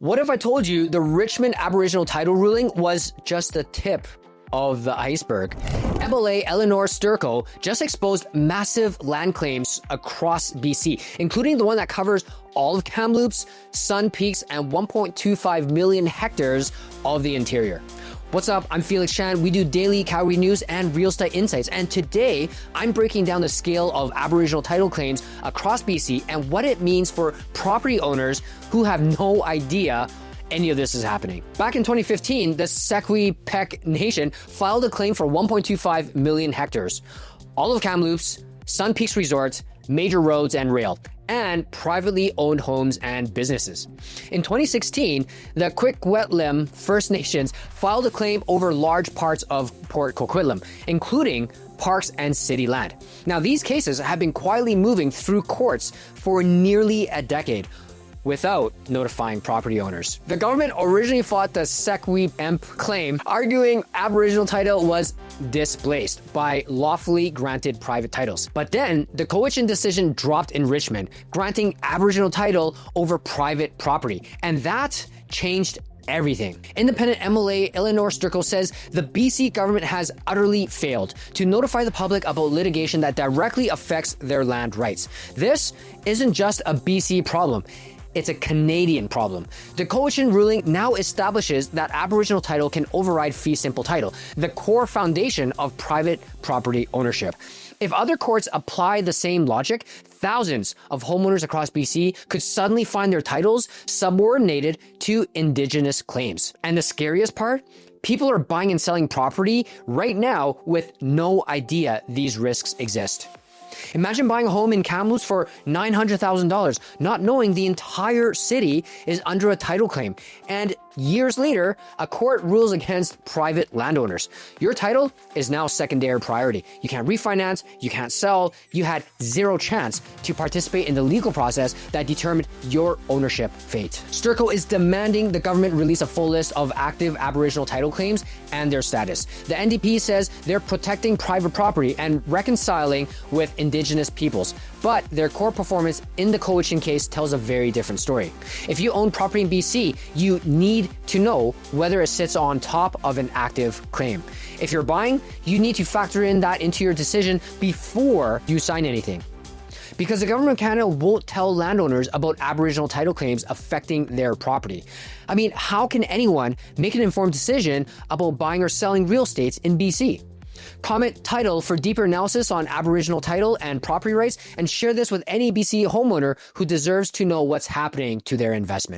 What if I told you the Richmond Aboriginal title ruling was just the tip of the iceberg? MLA Eleanor Sturko just exposed massive land claims across BC, including the one that covers all of Kamloops, Sun Peaks, and 1.25 million hectares of the interior. What's up? I'm Felix Chan. We do daily Calgary news and real estate insights. And today, I'm breaking down the scale of Aboriginal title claims across BC and what it means for property owners who have no idea any of this is happening. Back in 2015, the Secwepemc Nation filed a claim for 1.25 million hectares, all of Kamloops, Sun Peaks resorts, major roads and rail, and privately owned homes and businesses. In 2016, the Coquitlam First Nations filed a claim over large parts of Port Coquitlam, including parks and city land. Now, these cases have been quietly moving through courts for nearly a decade, without notifying property owners. The government originally fought the Secwepemc claim, arguing Aboriginal title was displaced by lawfully granted private titles. But then the Cowichan decision dropped in Richmond, granting Aboriginal title over private property. And that changed everything. Independent MLA Eleanor Sturko says the BC government has utterly failed to notify the public about litigation that directly affects their land rights. This isn't just a BC problem. It's a Canadian problem. The Cowichan ruling now establishes that Aboriginal title can override fee simple title, the core foundation of private property ownership. If other courts apply the same logic, thousands of homeowners across BC could suddenly find their titles subordinated to Indigenous claims. And the scariest part? People are buying and selling property right now with no idea these risks exist. Imagine buying a home in Kamloops for $900,000, not knowing the entire city is under a title claim. And years later, a court rules against private landowners. Your title is now secondary priority. You can't refinance, you can't sell, you had zero chance to participate in the legal process that determined your ownership fate. Sturko is demanding the government release a full list of active Aboriginal title claims and their status. The NDP says they're protecting private property and reconciling with Indigenous peoples, but their core performance in the Cowichan case tells a very different story. If you own property in BC, you need to know whether it sits on top of an active claim. If you're buying, you need to factor in that into your decision before you sign anything. Because the government of Canada won't tell landowners about Aboriginal title claims affecting their property. I mean, how can anyone make an informed decision about buying or selling real estate in BC? Comment title for deeper analysis on Aboriginal title and property rights, and share this with any BC homeowner who deserves to know what's happening to their investment.